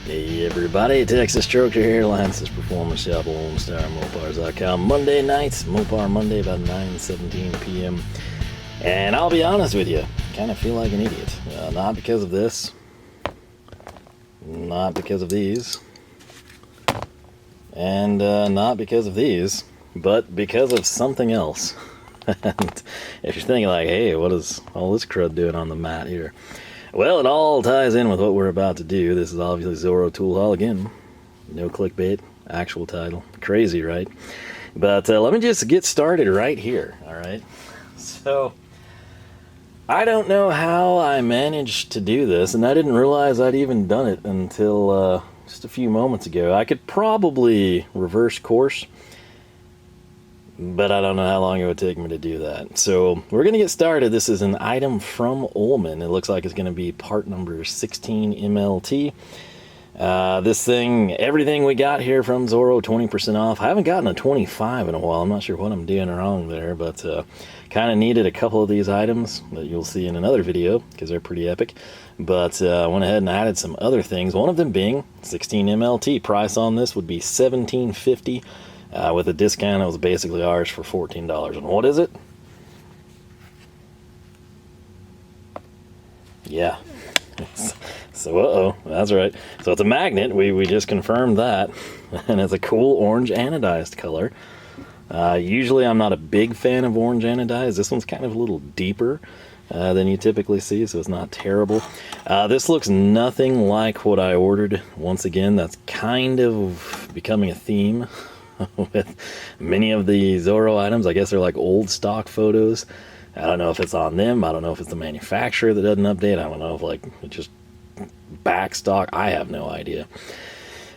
Hey everybody, Texas Stroker here, Lance's Performance Shop, Lone Star Mopars.com. Monday nights, Mopar Monday, about 9:17 p.m. And I'll be honest with you, kind of feel like an idiot. Not because of this, not because of these, and not because of these, but because of something else. And if you're thinking like, hey, what is all this crud doing on the mat here? Well, it all ties in with what we're about to do. This is obviously Zoro Tool Haul again. No clickbait, actual title. Crazy, right? But let me just get started right here, all right? So, I don't know how I managed to do this, and I didn't realize I'd even done it until just a few moments ago. I could probably reverse course, but I don't know how long it would take me to do that. So we're going to get started. This is an item from Ullman. It looks like it's going to be part number 16 MLT. This thing, everything we got here from Zoro, 20% off. I haven't gotten a 25 in a while. I'm not sure what I'm doing wrong there, but kind of needed a couple of these items that you'll see in another video because they're pretty epic. But I went ahead and added some other things, one of them being 16 MLT. Price on this would be $17.50. With a discount, it was basically ours for $14. And what is it? Yeah. So, uh-oh, that's right. So it's a magnet. We just confirmed that. And it's a cool orange anodized color. Usually I'm not a big fan of orange anodized. This one's kind of a little deeper than you typically see, so it's not terrible. This looks nothing like what I ordered. Once again, that's kind of becoming a theme with many of the Zoro items. I guess they're like old stock photos. I don't know if it's on them. I don't know if it's the manufacturer that doesn't update. I don't know if like it's just back stock. I have no idea.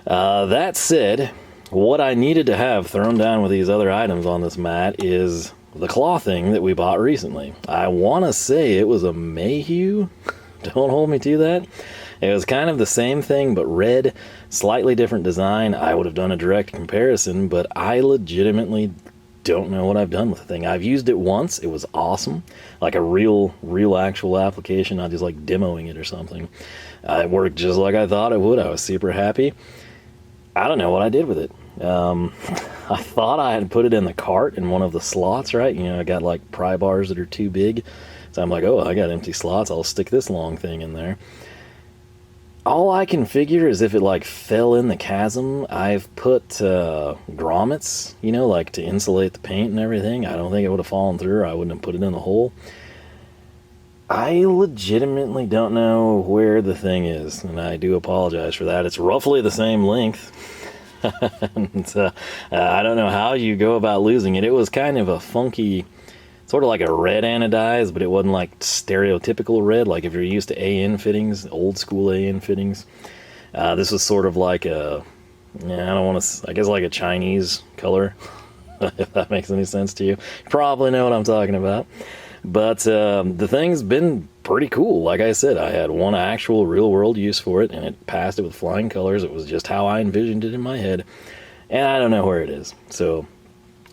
That said, what I needed to have thrown down with these other items on this mat is the claw thing that we bought recently. I want to say it was a Mayhew. Don't hold me to that. It was kind of the same thing, but red, slightly different design. I would have done a direct comparison, but I legitimately don't know what I've done with the thing. I've used it once. It was awesome. Like a real actual application, not just like demoing it or something. It worked just like I thought it would. I was super happy. I don't know what I did with it. I thought I had put it in the cart in one of the slots, right? You know, I got like pry bars that are too big. So I'm like, oh, I got empty slots. I'll stick this long thing in there. All I can figure is if it like fell in the chasm. I've put grommets, you know, like to insulate the paint and everything. I don't think it would have fallen through, or I wouldn't have put it in the hole. I legitimately don't know where the thing is, and I do apologize for that. It's roughly the same length. And, I don't know how you go about losing it. It was kind of a funky, sort of like a red anodized, but it wasn't like stereotypical red, like if you're used to AN fittings, old school AN fittings. This was sort of like a, I don't want to, I guess like a Chinese color, if that makes any sense to you. You probably know what I'm talking about. But the thing's been pretty cool. Like I said, I had one actual real world use for it, and it passed it with flying colors. It was just how I envisioned it in my head. And I don't know where it is. So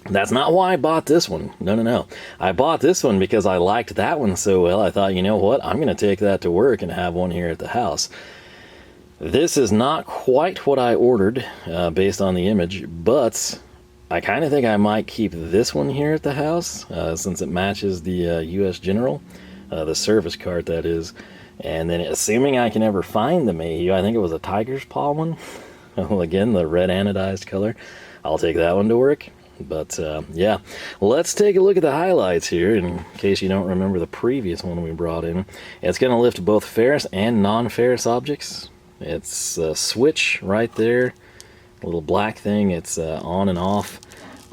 that's not why I bought this one. No. I bought this one because I liked that one so well. I thought, you know what? I'm going to take that to work and have one here at the house. This is not quite what I ordered based on the image, but I kind of think I might keep this one here at the house since it matches the U.S. General, the service cart that is. And then assuming I can ever find the Mayhew, I think it was a tiger's paw one. Well, again, the red anodized color. I'll take that one to work. But yeah, let's take a look at the highlights here in case you don't remember the previous one we brought in. It's going to lift both ferrous and non-ferrous objects. It's a switch right there, a little black thing. It's on and off,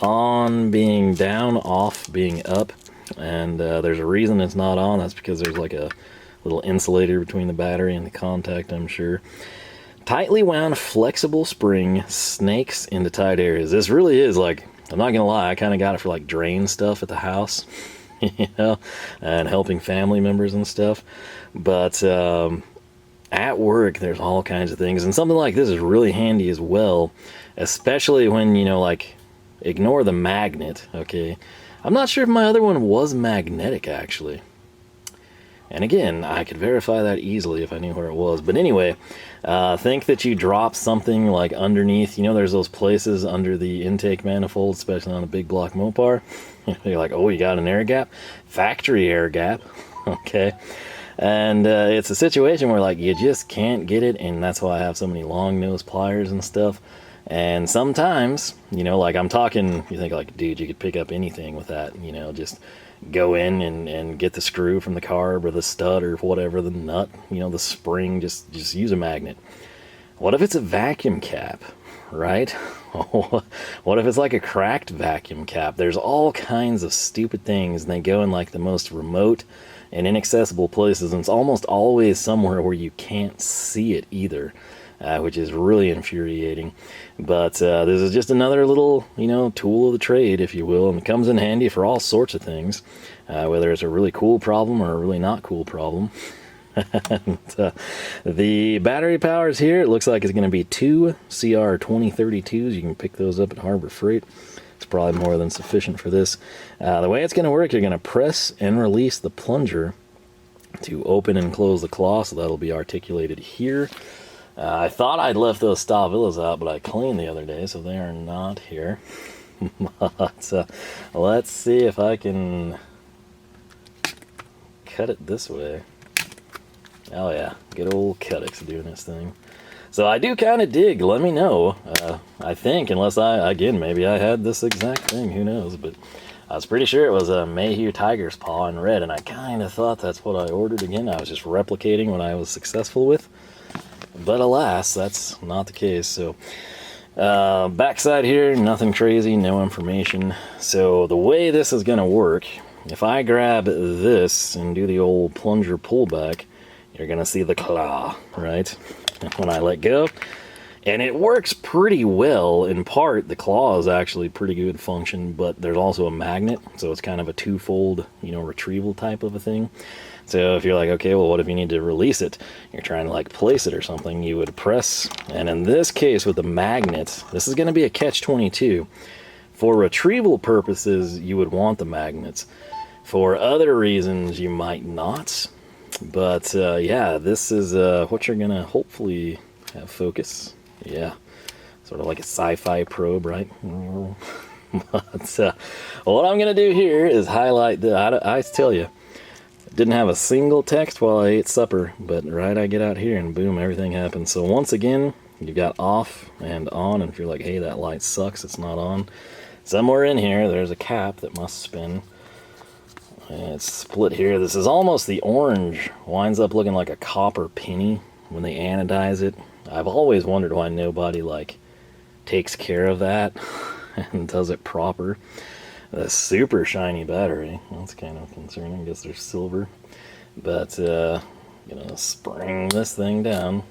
on being down, off being up. And there's a reason it's not on. That's because there's like a little insulator between the battery and the contact, I'm sure. Tightly wound flexible spring snakes into tight areas. This really is like, I'm not gonna lie, I kind of got it for like drain stuff at the house, you know, and helping family members and stuff. But at work, there's all kinds of things, and something like this is really handy as well, especially when, you know, like, ignore the magnet, okay? I'm not sure if my other one was magnetic, actually. And again, I could verify that easily if I knew where it was. But anyway, think that you drop something like underneath. You know, there's those places under the intake manifold, especially on a big block Mopar. You're like, oh, you got an air gap? Factory air gap. Okay. And it's a situation where, like, you just can't get it. And that's why I have so many long nose pliers and stuff. And sometimes, you know, like I'm talking, you think like, dude, you could pick up anything with that, you know, just go in and get the screw from the carb or the stud or whatever, the nut, you know, the spring, just use a magnet. What if it's a vacuum cap, right? What if it's like a cracked vacuum cap? There's all kinds of stupid things, and they go in like the most remote and inaccessible places, and it's almost always somewhere where you can't see it either. Which is really infuriating. But this is just another little, you know, tool of the trade, if you will, and it comes in handy for all sorts of things, whether it's a really cool problem or a really not cool problem. And, the battery powers here, it looks like it's going to be 2 CR2032s. You can pick those up at Harbor Freight. It's probably more than sufficient for this. The way it's going to work, you're going to press and release the plunger to open and close the claw, so that'll be articulated here. I thought I'd left those Stavillas out, but I cleaned the other day, so they are not here. But let's see if I can cut it this way. Oh yeah, good old Cutix doing this thing. So I do kind of dig, let me know. I think, unless maybe I had this exact thing, who knows, but I was pretty sure it was a Mayhew Tiger's Paw in red, and I kind of thought that's what I ordered again. I was just replicating what I was successful with. But alas, that's not the case. So backside here, nothing crazy, no information. So the way this is going to work, if I grab this and do the old plunger pullback, you're going to see the claw, right? And when I let go, and it works pretty well. In part, the claw is actually pretty good function, but there's also a magnet, so it's kind of a twofold, you know, retrieval type of a thing. So if you're like, okay, well, what if you need to release it? You're trying to like place it or something, you would press, and in this case with the magnet, this is going to be a catch-22. For retrieval purposes, you would want the magnets. For other reasons, you might not. But yeah, this is what you're going to hopefully have focus. Yeah, sort of like a sci-fi probe, right? But what I'm going to do here is highlight the, I tell you, didn't have a single text while I ate supper, but right I get out here and boom, everything happens. So once again, you've got off and on, and if you're like, hey, that light sucks, it's not on. Somewhere in here, there's a cap that must spin. And it's split here. This is almost the orange, winds up looking like a copper penny when they anodize it. I've always wondered why nobody like takes care of that and does it proper. A super shiny battery. That's kind of concerning. I guess there's silver. But, gonna spring this thing down.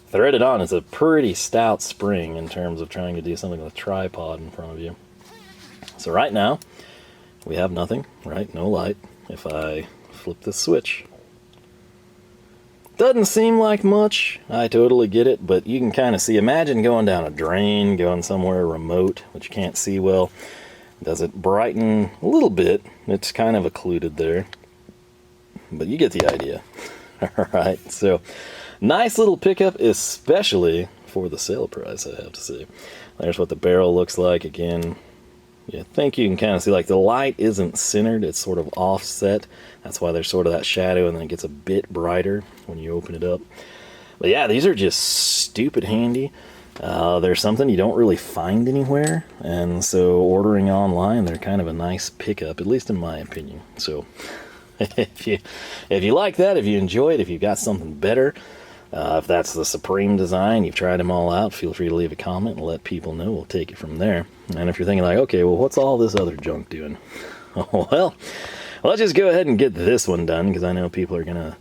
Threaded on is a pretty stout spring in terms of trying to do something with a tripod in front of you. So right now, we have nothing, right? No light. If I flip the switch, doesn't seem like much. I totally get it, but you can kind of see, imagine going down a drain, going somewhere remote, which you can't see well. Does it brighten a little bit? It's kind of occluded there, but you get the idea. All right, so nice little pickup, especially for the sale price, I have to say. There's what the barrel looks like. Again, you think you can kind of see, like, the light isn't centered, it's sort of offset. That's why there's sort of that shadow, and then it gets a bit brighter when you open it up. But yeah, these are just stupid handy. There's something you don't really find anywhere, and so ordering online, they're kind of a nice pickup, at least in my opinion. So if you like that, if you enjoy it, if you've got something better, if that's the supreme design, you've tried them all out, feel free to leave a comment and let people know. We'll take it from there. And if you're thinking like, okay, well, what's all this other junk doing? Well, let's just go ahead and get this one done, because I know people are gonna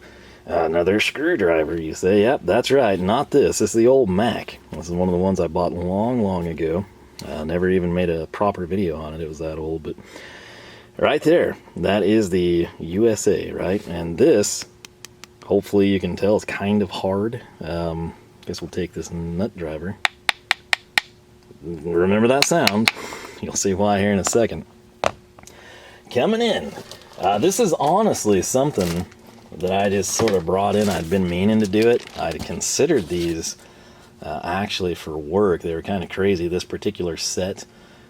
another screwdriver, you say. Yep, that's right, not this. This is the old Mac. This is one of the ones I bought long ago. Never even made a proper video on it. It was that old, but right there, that is the USA, right? And this, hopefully you can tell, it's kind of hard. Guess we'll take this nut driver. Remember that sound. You'll see why here in a second. Coming in. This is honestly something that I just sort of brought in. I'd been meaning to do it. I'd considered these actually for work. They were kind of crazy. This particular set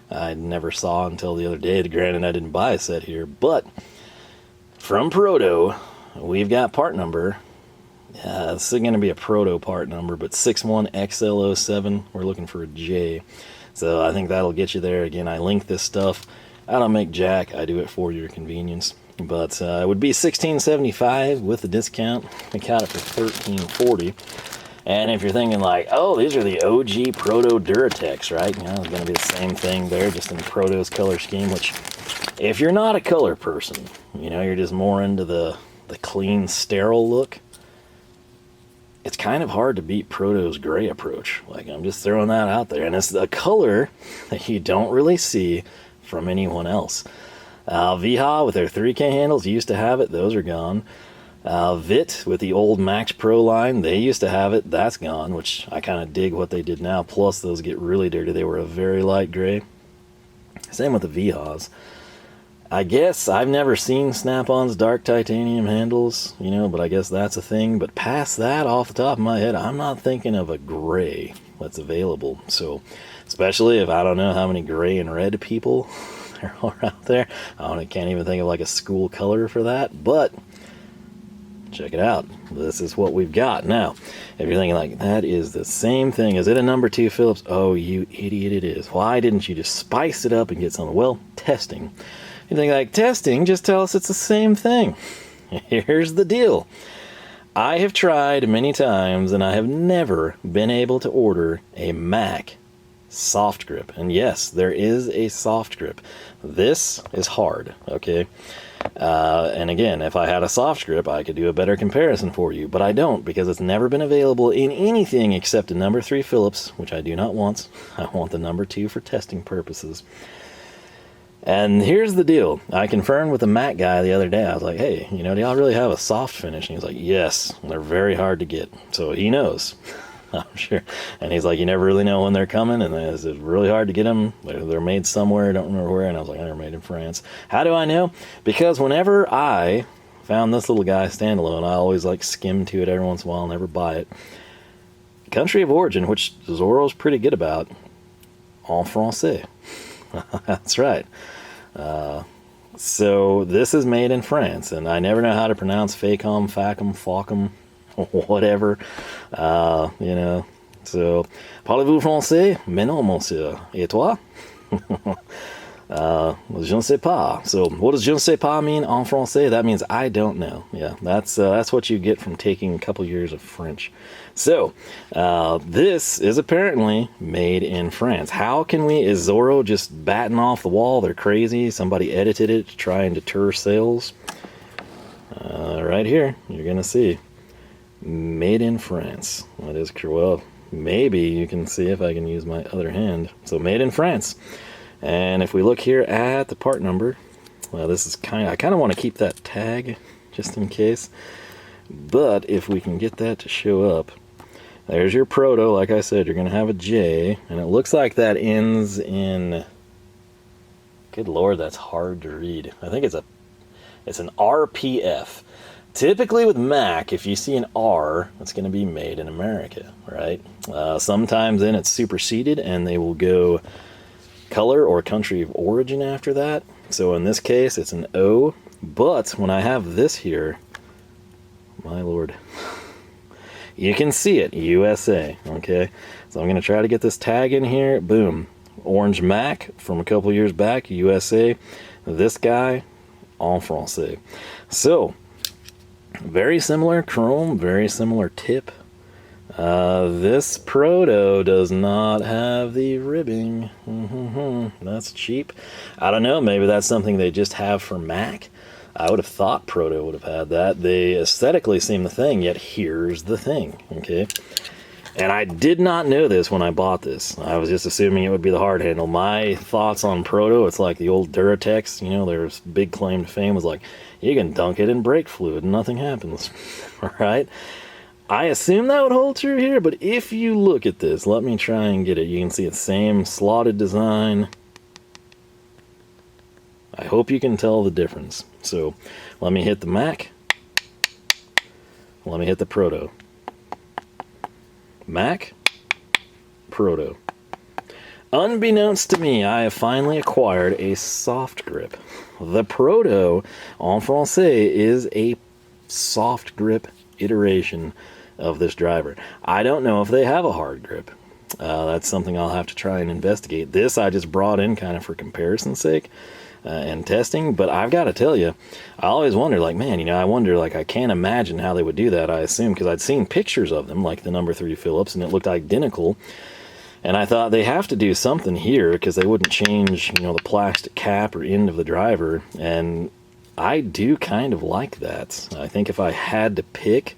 I never saw until the other day. Granted, I didn't buy a set here, but from Proto, we've got part number. This is going to be a Proto part number, but 61XL07. We're looking for a J. So I think that'll get you there. Again, I link this stuff. I don't make jack. I do it for your convenience. But it would be $16.75 with the discount. I got it for $13.40. And if you're thinking like, oh, these are the OG Proto Duratex, right? You know, it's going to be the same thing there, just in Proto's color scheme, which if you're not a color person, you know, you're just more into the clean, sterile look, it's kind of hard to beat Proto's gray approach. Like, I'm just throwing that out there. And it's a color that you don't really see from anyone else. Wiha with their 3K handles used to have it. Those are gone. Vit with the old Max Pro line, they used to have it. That's gone, which I kind of dig what they did now. Plus, those get really dirty. They were a very light gray. Same with the Vihas. I guess I've never seen Snap-on's dark titanium handles, you know, but I guess that's a thing. But past that, off the top of my head, I'm not thinking of a gray that's available. So, especially if I don't know how many gray and red people there are out there. I can't even think of like a school color for that, but check it out. This is what we've got. Now, if you're thinking like, that is the same thing. Is it a number 2 Phillips? Oh, you idiot, it is. Why didn't you just spice it up and get something? Well, testing. You think like, testing? Just tell us it's the same thing. Here's the deal. I have tried many times and I have never been able to order a Mac soft grip. And yes, there is a soft grip. This is hard, okay? And again, if I had a soft grip, I could do a better comparison for you, but I don't, because it's never been available in anything except a number 3 Phillips, which I do not want. I want the number 2 for testing purposes. And here's the deal. I confirmed with the Mac guy the other day. I was like, hey, you know, do y'all really have a soft finish? And he was like, yes, they're very hard to get. So he knows. I'm sure. And he's like, you never really know when they're coming, and it's really hard to get them. They're made somewhere, don't remember where. And I was like, they're made in France. How do I know? Because whenever I found this little guy standalone, I always like skim to it every once in a while, never buy it. Country of origin, which Zoro's pretty good about, en français. That's right. So this is made in France, and I never know how to pronounce Facom, Facom, Faucom, whatever, you know. So, parlez-vous français? Mais non, monsieur. Et toi? Je ne sais pas. So, what does je ne sais pas mean en français? That means I don't know. Yeah, that's what you get from taking a couple years of French. So, this is apparently made in France. How can we? Is Zoro just batting off the wall? They're crazy. Somebody edited it to try and deter sales. Right here, you're gonna see. Made in France. That is well, maybe you can see if I can use my other hand. So made in France. And if we look here at the part number, well, this is I kind of want to keep that tag just in case. But if we can get that to show up, there's your Proto. Like I said, you're going to have a J, and it looks like that ends in, good Lord, that's hard to read. I think it's an RPF. Typically with Mac, if you see an R, it's going to be made in America, right? Sometimes then it's superseded and they will go color or country of origin after that. So in this case, it's an O. But when I have this here, my Lord, you can see it, USA, okay? So I'm going to try to get this tag in here. Boom. Orange Mac from a couple years back, USA. This guy, en français. So, very similar chrome, very similar tip. This Proto does not have the ribbing. That's cheap. I don't know, maybe that's something they just have for Mac. I would have thought Proto would have had that. They aesthetically seem the thing, yet here's the thing, okay? And I did not know this when I bought this. I was just assuming it would be the hard handle. My thoughts on Proto, it's like the old Duratex, you know, their big claim to fame was like, you can dunk it in brake fluid and nothing happens, right? I assume that would hold true here, but if you look at this, let me try and get it. You can see it's same slotted design. I hope you can tell the difference. So let me hit the Mac. Let me hit the Proto. Mac, Proto. Unbeknownst to me, I have finally acquired a soft grip. The Proto, en français, is a soft grip iteration of this driver. I don't know if they have a hard grip. That's something I'll have to try and investigate. This I just brought in kind of for comparison's sake and testing, but I've got to tell you, I always wonder, like, man, you know, I wonder, like, I can't imagine how they would do that, I assume, because I'd seen pictures of them, like the number 3 Phillips, and it looked identical. And I thought they have to do something here because they wouldn't change, you know, the plastic cap or end of the driver. And I do kind of like that. I think if I had to pick,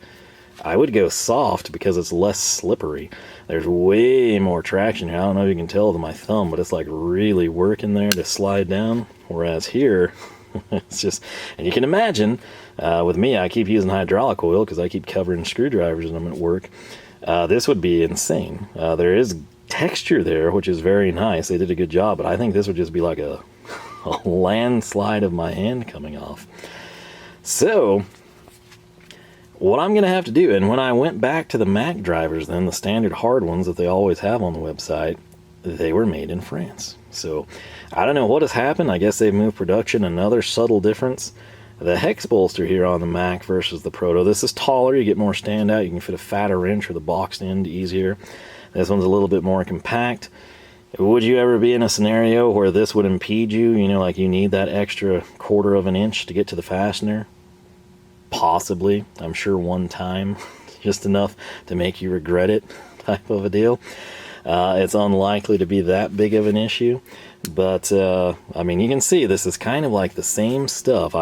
I would go soft because it's less slippery. There's way more traction here. I don't know if you can tell with my thumb, but it's like really working there to slide down. Whereas here, it's just, and you can imagine, with me, I keep using hydraulic oil because I keep covering screwdrivers when I'm at work. This would be insane. There is texture there, which is very nice. They did a good job, but I think this would just be like a landslide of my hand coming off. So what I'm going to have to do, and when I went back to the Mac drivers, then the standard hard ones that they always have on the website, they were made in France. So I don't know what has happened. I guess they've moved production. Another subtle difference, the hex bolster here on the Mac versus the Proto. This is taller, you get more standout, you can fit a fatter wrench or the boxed end easier. This one's a little bit more compact. Would you ever be in a scenario where this would impede you? You know, like you need that extra 1/4 of an inch to get to the fastener? Possibly. I'm sure one time, just enough to make you regret it type of a deal. It's unlikely to be that big of an issue. But, I mean, you can see this is kind of like the same stuff.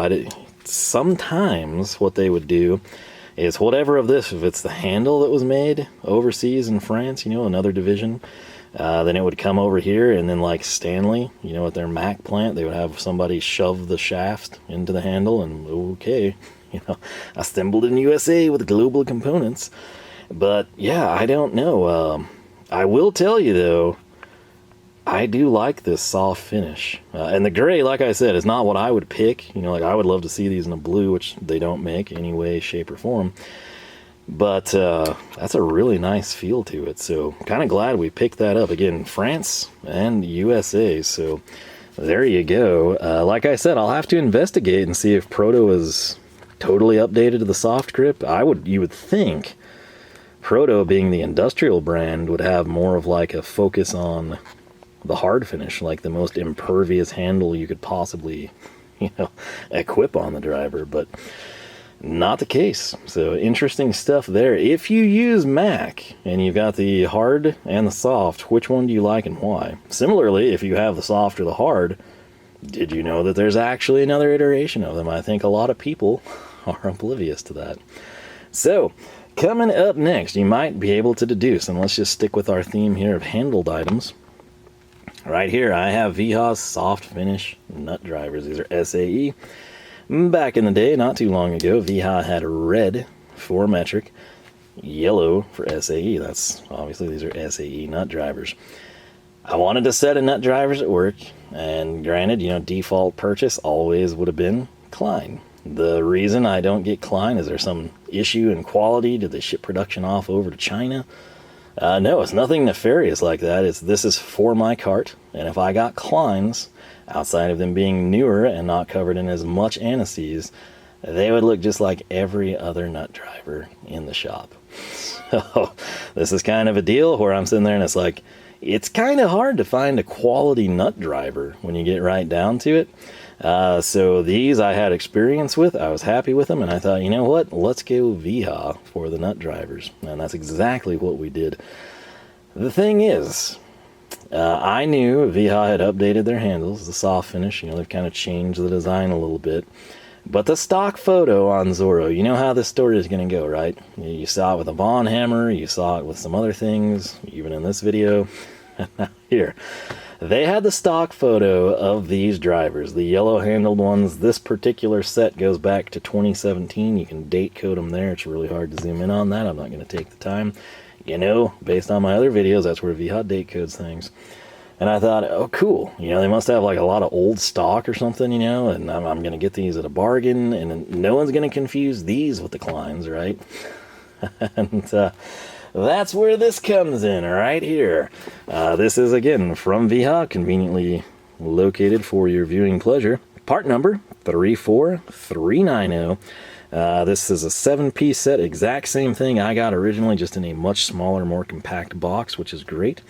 Sometimes what they would do is whatever of this, if it's the handle that was made overseas in France, you know, another division, then it would come over here, and then like Stanley, you know, at their Mac plant, they would have somebody shove the shaft into the handle, and okay, you know, assembled in USA with global components. But yeah, I don't know. I will tell you though, I do like this soft finish. And the gray, like I said, is not what I would pick. You know, like I would love to see these in a blue, which they don't make any way, shape, or form. But that's a really nice feel to it. So kind of glad we picked that up. Again, France and USA. So there you go. Like I said, I'll have to investigate and see if Proto is totally updated to the soft grip. You would think Proto, being the industrial brand, would have more of like a focus on the hard finish, like the most impervious handle you could possibly, you know, equip on the driver, but not the case. So interesting stuff there. If you use Mac and you've got the hard and the soft, which one do you like and why? Similarly, if you have the soft or the hard, did you know that there's actually another iteration of them? I think a lot of people are oblivious to that. So coming up next, you might be able to deduce, and let's just stick with our theme here of handled items. Right here, I have Wiha's soft finish nut drivers. These are SAE. Back in the day, not too long ago, Wiha had red for metric, yellow for SAE. That's obviously, these are SAE nut drivers. I wanted a set of nut drivers at work, and granted, you know, default purchase always would have been Klein. The reason I don't get Klein, is there some issue in quality? Did they ship production off over to China? No, it's nothing nefarious like that. This is for my cart, and if I got Kleins, outside of them being newer and not covered in as much anti-seize, they would look just like every other nut driver in the shop. So this is kind of a deal where I'm sitting there and it's like, it's kind of hard to find a quality nut driver when you get right down to it. So these I had experience with, I was happy with them, and I thought, you know what, let's go Wiha for the nut drivers, and that's exactly what we did. The thing is, I knew Wiha had updated their handles, the soft finish, you know, they've kind of changed the design a little bit, but the stock photo on Zoro, you know how this story is going to go, right? You saw it with a Von hammer, you saw it with some other things, even in this video, and now here. They had the stock photo of these drivers, the yellow-handled ones. This particular set goes back to 2017. You can date code them there. It's really hard to zoom in on that. I'm not going to take the time. You know, based on my other videos, that's where Wiha date codes things. And I thought, oh, cool. You know, they must have like a lot of old stock or something, you know, and I'm going to get these at a bargain, and no one's going to confuse these with the Kleins, right? And that's where this comes in, right here. This is, again, from Wiha, conveniently located for your viewing pleasure. Part number 34390. This is a 7-piece set, exact same thing I got originally, just in a much smaller, more compact box, which is great.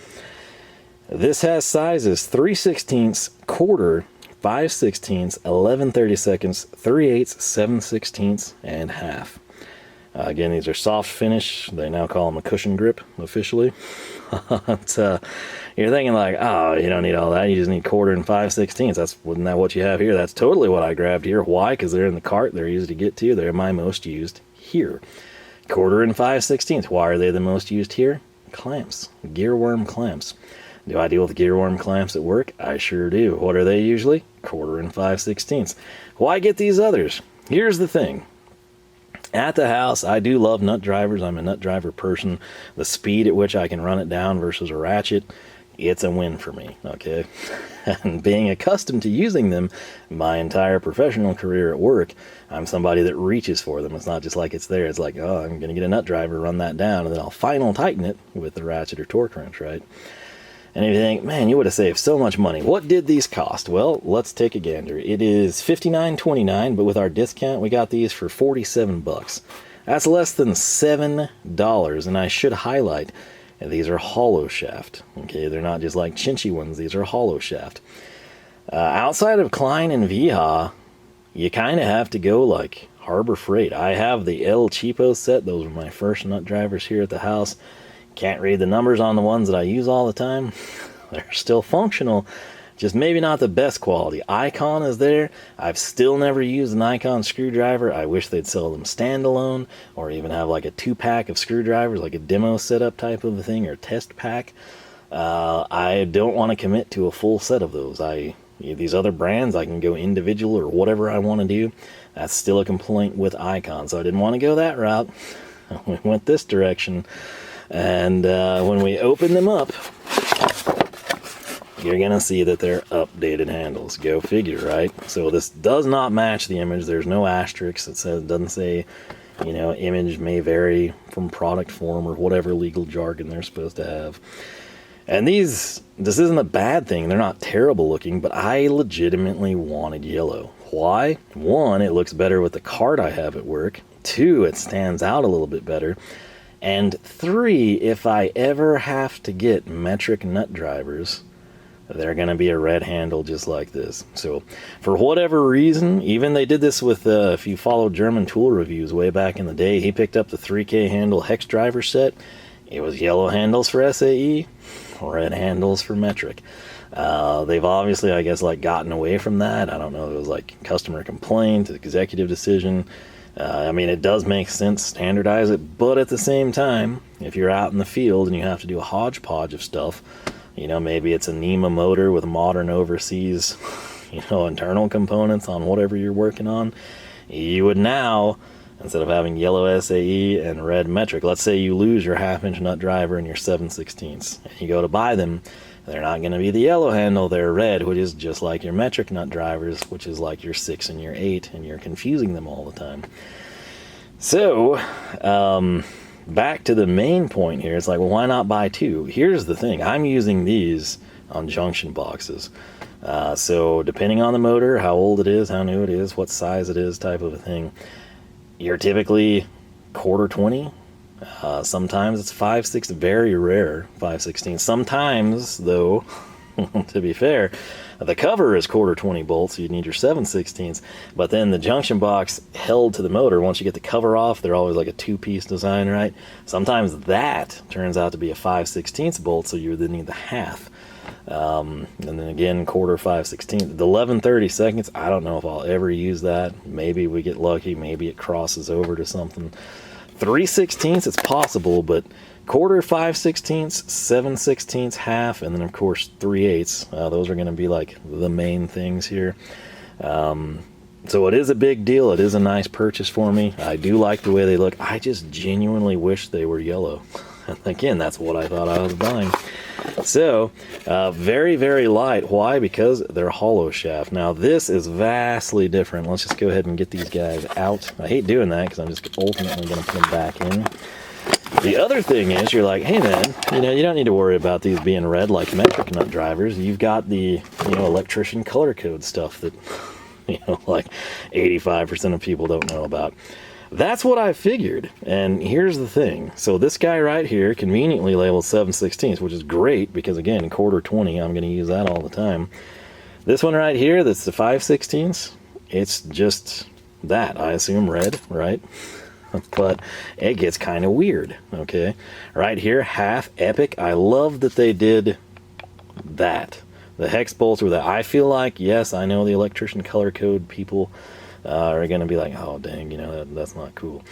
This has sizes 3/16, quarter, 5/16, 11/32, 3/8, 7/16, and half. Again, these are soft finish. They now call them a cushion grip officially. But, you're thinking like, oh, you don't need all that. You just need quarter and 5/16. Isn't that what you have here? That's totally what I grabbed here. Why? Because they're in the cart. They're easy to get to. They're my most used here. Quarter and 5/16. Why are they the most used here? Clamps. Gear worm clamps. Do I deal with gear worm clamps at work? I sure do. What are they usually? Quarter and 5/16. Why get these others? Here's the thing. At the house, I do love nut drivers. I'm a nut driver person. The speed at which I can run it down versus a ratchet, it's a win for me, okay? And being accustomed to using them my entire professional career at work, I'm somebody that reaches for them. It's not just like it's there. It's like, oh, I'm going to get a nut driver, run that down, and then I'll final tighten it with the ratchet or torque wrench, right? And you think, man, you would have saved so much money. What did these cost? Well, let's take a gander. It is $59.29, but with our discount, we got these for $47. That's less than $7, and I should highlight, these are hollow shaft. Okay, they're not just like chinchy ones. These are hollow shaft. Outside of Klein and Wiha, you kind of have to go like Harbor Freight. I have the El Cheapo set. Those were my first nut drivers here at the house. Can't read the numbers on the ones that I use all the time. They're still functional, just maybe not the best quality. Icon is there. I've still never used an Icon screwdriver. I wish they'd sell them standalone, or even have like a 2-pack of screwdrivers, like a demo setup type of a thing, or test pack. I don't want to commit to a full set of those. These other brands, I can go individual or whatever I want to do. That's still a complaint with Icon, so I didn't want to go that route. We went this direction. And when we open them up, you're going to see that they're updated handles. Go figure, right? So this does not match the image. There's no asterisk. It doesn't say, you know, image may vary from product form or whatever legal jargon they're supposed to have. And this isn't a bad thing. They're not terrible looking, but I legitimately wanted yellow. Why? 1, it looks better with the card I have at work. 2, it stands out a little bit better. And 3, if I ever have to get metric nut drivers, they're going to be a red handle just like this. So for whatever reason, even they did this with, if you follow German tool reviews way back in the day, he picked up the 3K handle hex driver set. It was yellow handles for SAE, red handles for metric. They've obviously, I guess, like gotten away from that. I don't know if it was like customer complaint, executive decision. I mean, it does make sense, standardize it, but at the same time, if you're out in the field and you have to do a hodgepodge of stuff, you know, maybe it's a NEMA motor with modern overseas, you know, internal components on whatever you're working on, you would now, instead of having yellow SAE and red metric, let's say you lose your 1/2-inch nut driver and your 7/16, and you go to buy them, they're not going to be the yellow handle, they're red, which is just like your metric nut drivers, which is like your 6 and your 8, and you're confusing them all the time. So, back to the main point here. It's like, well, why not buy 2? Here's the thing. I'm using these on junction boxes. So depending on the motor, how old it is, how new it is, what size it is, type of a thing, you're typically quarter 20. Sometimes it's 5/6, very rare 5/16. Sometimes, though, to be fair, the cover is quarter 20 bolts, so you need your 7/16. But then the junction box held to the motor, once you get the cover off, they're always like a 2-piece design, right? Sometimes that turns out to be a 5/16 bolt, so you then need the half. And then again, quarter 5/16. The 11/32, I don't know if I'll ever use that. Maybe we get lucky, maybe it crosses over to something. 3/16, it's possible, but quarter 5/16, 7/16, half, and then of course 3/8. Those are going to be like the main things here. So it is a big deal. It is a nice purchase for me. I do like the way they look. I just genuinely wish they were yellow. Again, that's what I thought I was buying. So, very, very light. Why? Because they're hollow shaft. Now, this is vastly different. Let's just go ahead and get these guys out. I hate doing that because I'm just ultimately going to put them back in. The other thing is, you're like, hey man, you don't need to worry about these being red like metric nut drivers. You've got the, electrician color code stuff that, like 85% of people don't know about. That's what I figured. And here's the thing. So this guy right here conveniently labeled 7/16, which is great because, again, quarter 20, I'm going to use that all the time. This one right here, that's the 5/16, it's just that. I assume red, right? But it gets kind of weird, okay? Right here, half epic. I love that they did that. The hex bolts were that. I feel like, yes, I know the electrician color code people are going to be like, oh, dang, that's not cool.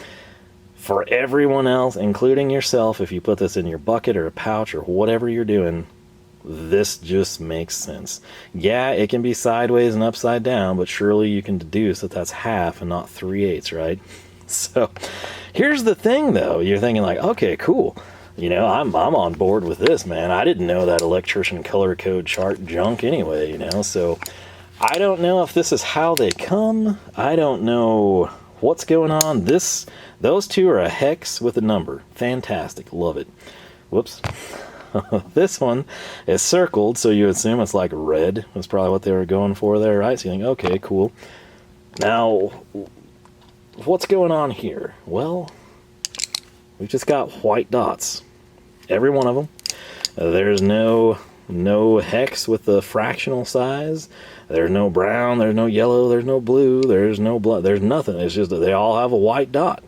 For everyone else, including yourself, if you put this in your bucket or a pouch or whatever you're doing, this just makes sense. Yeah, it can be sideways and upside down, but surely you can deduce that that's half and not 3/8, right? So here's the thing, though. You're thinking like, okay, cool. I'm on board with this, man. I didn't know that electrician color code chart junk anyway, So I don't know if this is how they come. I don't know what's going on. Those two are a hex with a number. Fantastic. Love it. Whoops. This one is circled, so you assume it's like red. That's probably what they were going for there, right? So you think, okay, cool. Now, what's going on here? Well, we've just got white dots. Every one of them. There's no hex with the fractional size. There's no brown, there's no yellow, there's no blue, there's no blood, there's nothing. It's just that they all have a white dot.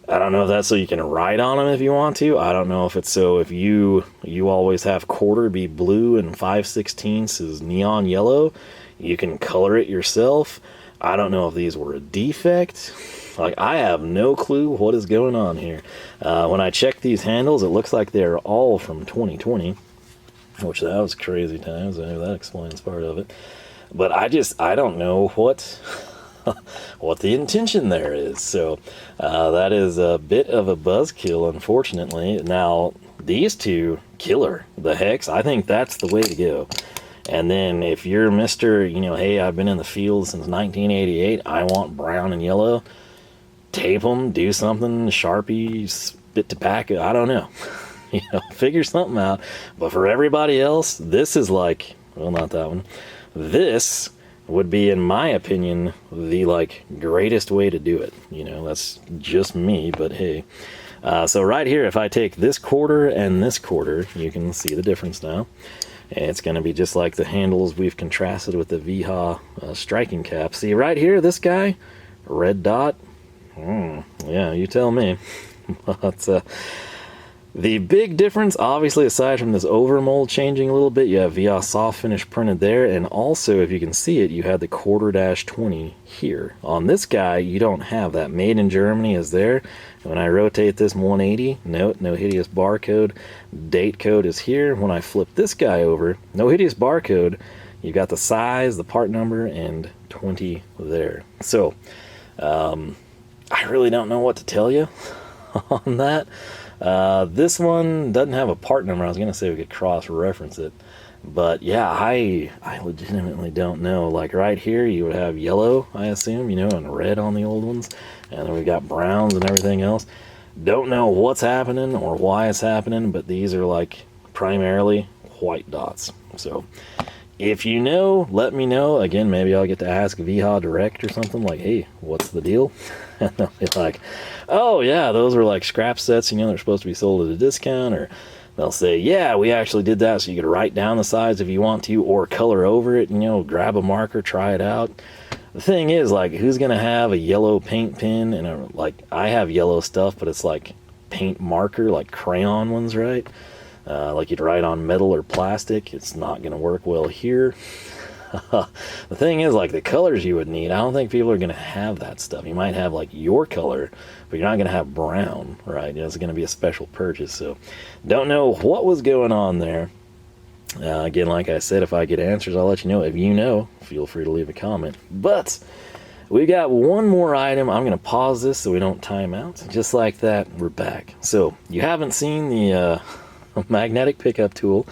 I don't know if that's so you can write on them if you want to. I don't know if it's so if you always have quarter be blue and 5/16 is neon yellow. You can color it yourself. I don't know if these were a defect. Like, I have no clue what is going on here. When I check these handles, it looks like they're all from 2020, which that was crazy times. I know that explains part of it. But I don't know what the intention there is. So that is a bit of a buzzkill, unfortunately. Now, these two, killer. The hex, I think that's the way to go. And then if you're Mr., hey, I've been in the field since 1988, I want brown and yellow, tape them, do something, Sharpie, spit tobacco, I don't know. Figure something out. But for everybody else, this is like, well, not that one. This would be, in my opinion, the greatest way to do it. That's just me, but hey. So right here, if I take this quarter and this quarter, you can see the difference now. It's going to be just like the handles we've contrasted with the Wiha striking cap. See right here, this guy, red dot. Yeah, you tell me. But the big difference, obviously, aside from this overmold changing a little bit, you have Wiha soft finish printed there, and also, if you can see it, you had the quarter-20 here. On this guy, you don't have that. Made in Germany is there. When I rotate this 180, no hideous barcode. Date code is here. When I flip this guy over, no hideous barcode. You got the size, the part number, and 20 there. So, I really don't know what to tell you on that. This one doesn't have a part number. I was going to say we could cross-reference it. But yeah, I legitimately don't know. Like right here, you would have yellow, I assume, and red on the old ones. And then we've got browns and everything else. Don't know what's happening or why it's happening, but these are primarily white dots. So if you know, let me know. Again, maybe I'll get to ask Wiha direct or something like, hey, what's the deal? And they'll be like, oh yeah, those were scrap sets, they're supposed to be sold at a discount. Or they'll say, yeah, we actually did that so you could write down the size if you want to, or color over it, grab a marker, try it out. The thing is, who's going to have a yellow paint pen and I have yellow stuff, but it's paint marker, crayon ones, right? You'd write on metal or plastic. It's not going to work well here. The thing is, the colors you would need, I don't think people are going to have that stuff. You might have your color, but you're not going to have brown, right? It's going to be a special purchase. So don't know what was going on there. Again, like I said, if I get answers, I'll let you know. If you know, feel free to leave a comment. But we got one more item. I'm going to pause this so we don't time out. Just like that, we're back. So you haven't seen the magnetic pickup tool.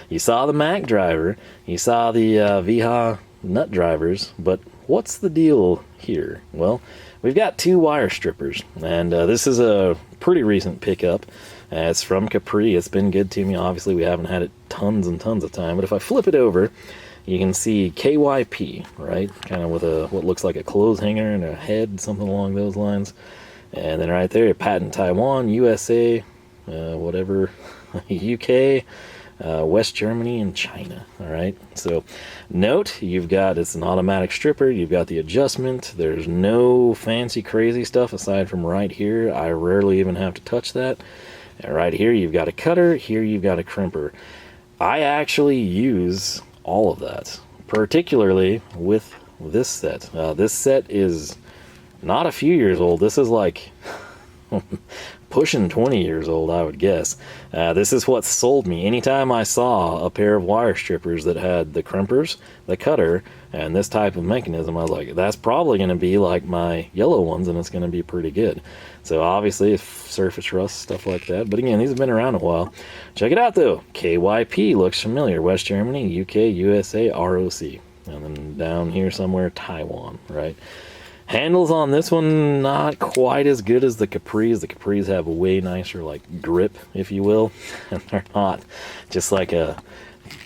You saw the Mac driver, you saw the Wiha nut drivers, but what's the deal here? Well, we've got 2 wire strippers, and this is a pretty recent pickup. It's from Capri. It's been good to me. Obviously, we haven't had it tons and tons of time, but if I flip it over, you can see KYP, right? Kind of with what looks like a clothes hanger and a head, something along those lines. And then right there, patent Taiwan, USA, whatever, UK, West Germany, and China. All right. So note, it's an automatic stripper. You've got the adjustment. There's no fancy crazy stuff aside from right here. I rarely even have to touch that. And right here, you've got a cutter. Here, you've got a crimper. I actually use all of that, particularly with this set. This set is not a few years old. This is like pushing 20 years old, I would guess. This is what sold me. Anytime I saw a pair of wire strippers that had the crimpers, the cutter, and this type of mechanism, I was like, that's probably going to be like my yellow ones, and it's going to be pretty good. So obviously, surface rust, stuff like that. But again, these have been around a while. Check it out, though. KYP looks familiar. West Germany, UK, USA, ROC. And then down here somewhere, Taiwan, right? Handles on this one, not quite as good as the Capris. The Capris have a way nicer, like, grip, if you will. And they're not just like a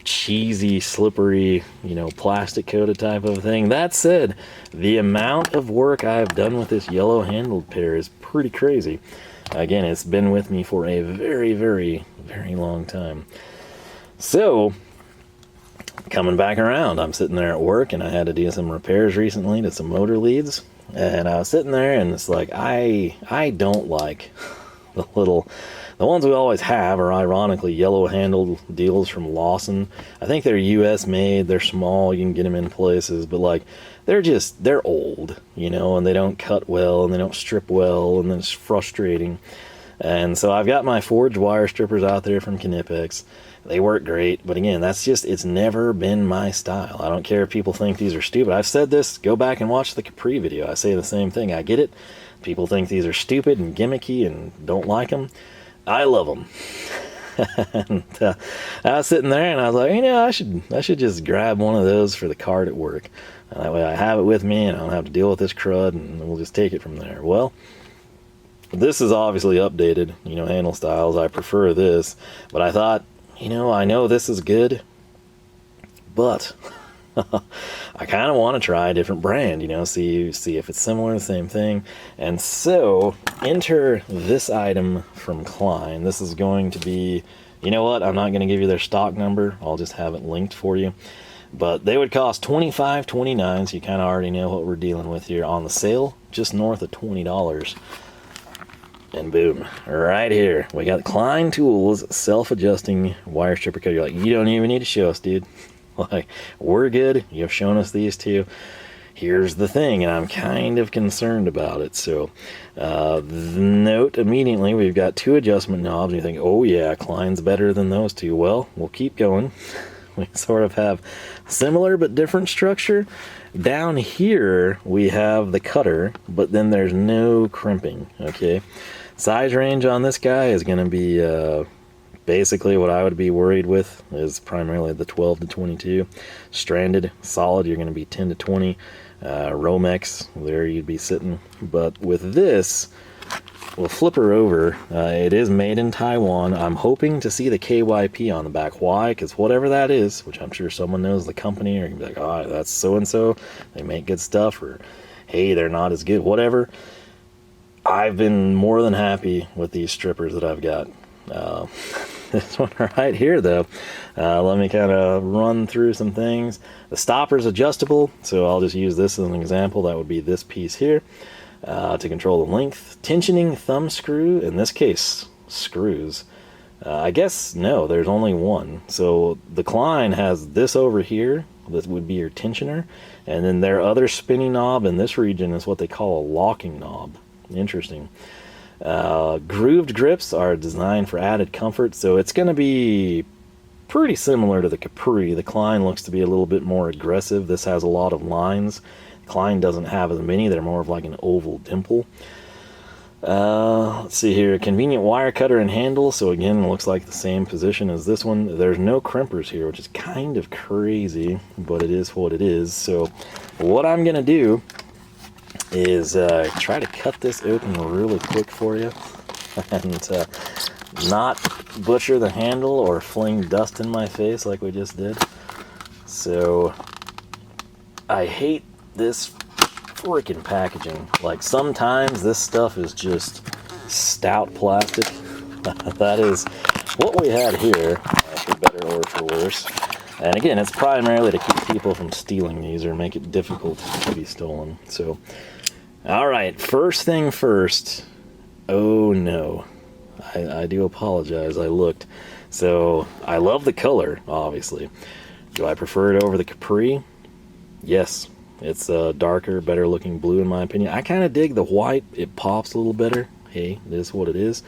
cheesy, slippery, plastic coated type of thing. That said, the amount of work I've done with this yellow handled pair is pretty crazy. Again, it's been with me for a very, very, very long time. So, coming back around, I'm sitting there at work, and I had to do some repairs recently to some motor leads. And I was sitting there, and it's like, I don't like the ones we always have are ironically yellow handled deals from Lawson. I think they're US made, they're small, you can get them in places, but like, they're old, and they don't cut well, and they don't strip well, and then it's frustrating. And so I've got my forged wire strippers out there from Knipex. They work great, but again, it's never been my style. I don't care if people think these are stupid. I've said this, go back and watch the Capri video. I say the same thing. I get it. People think these are stupid and gimmicky and don't like them. I love them. And I was sitting there and I was like, I should just grab one of those for the cart at work. That way I have it with me and I don't have to deal with this crud, and we'll just take it from there. Well, this is obviously updated, handle styles. I prefer this, but I thought, I know this is good, but I kind of want to try a different brand, see if it's similar, the same thing. And so, enter this item from Klein. This is going to be, I'm not going to give you their stock number. I'll just have it linked for you. But they would cost $25.29, so you kind of already know what we're dealing with here. On the sale, just north of $20. And boom, right here, we got Klein Tools self-adjusting wire stripper cutter. You're like, you don't even need to show us, dude. Like, we're good. You've shown us these two. Here's the thing, and I'm kind of concerned about it. So, note immediately, we've got 2 adjustment knobs, and you think, oh yeah, Klein's better than those 2. Well, we'll keep going. We sort of have similar but different structure. Down here, we have the cutter, but then there's no crimping, okay? Size range on this guy is going to be basically what I would be worried with is primarily the 12 to 22. Stranded, solid, you're going to be 10 to 20. Romex, there you'd be sitting. But with this, we'll flip her over. It is made in Taiwan. I'm hoping to see the KYP on the back. Why? Because whatever that is, which I'm sure someone knows the company, or you can be like, oh, that's so-and-so. They make good stuff, or hey, they're not as good, whatever. I've been more than happy with these strippers that I've got. This one right here, though, let me kind of run through some things. The stopper's adjustable, so I'll just use this as an example. That would be this piece here to control the length. Tensioning thumb screw, in this case, screws. I guess, no, there's only one. So the Klein has this over here. This would be your tensioner. And then their other spinning knob in this region is what they call a locking knob. Interesting. Grooved grips are designed for added comfort, so it's going to be pretty similar to the Capri. The Klein looks to be a little bit more aggressive. This has a lot of lines. Klein doesn't have as many. They're more of like an oval dimple. Let's see here. Convenient wire cutter and handle. So again, it looks like the same position as this one. There's no crimpers here, which is kind of crazy, but it is what it is. So what I'm going to do is try to cut this open really quick for you and not butcher the handle or fling dust in my face like we just did. So I hate this freaking packaging. Like, sometimes this stuff is just stout plastic. That is what we had here, for better or for worse. And again, it's primarily to keep people from stealing these or make it difficult to be stolen. So, all right, first thing first. Oh no, I do apologize, I looked. So I love the color, obviously. Do I prefer it over the Capri? Yes. It's a darker, better looking blue in my opinion. I kind of dig the white. It pops a little better. Hey, it is what it is.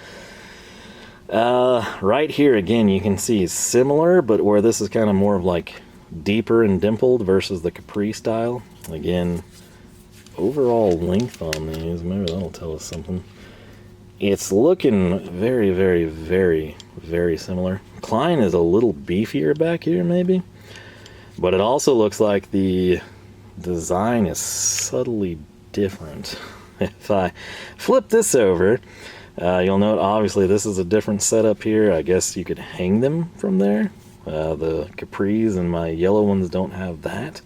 Right here, again, you can see similar, but where this is kind of more of like deeper and dimpled versus the Capri style. Again, overall length on these, maybe that'll tell us something. It's looking very, very, very, very similar. Klein is a little beefier back here, maybe. But it also looks like the design is subtly different. If I flip this over, you'll note obviously this is a different setup here. I guess you could hang them from there. The Capris and my yellow ones don't have that.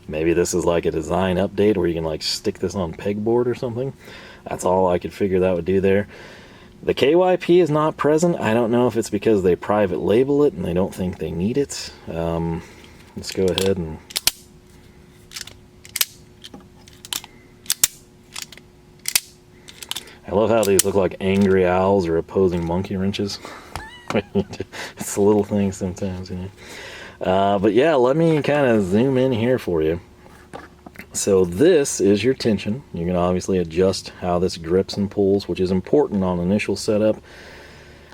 Maybe this is like a design update where you can like stick this on pegboard or something. That's all I could figure that would do there. The KYP is not present. I don't know if it's because they private label it and they don't think they need it. Let's go ahead and I love how these look like angry owls or opposing monkey wrenches. It's a little thing sometimes, you know. But yeah, let me kind of zoom in here for you. So this is your tension. You can obviously adjust how this grips and pulls, which is important on initial setup.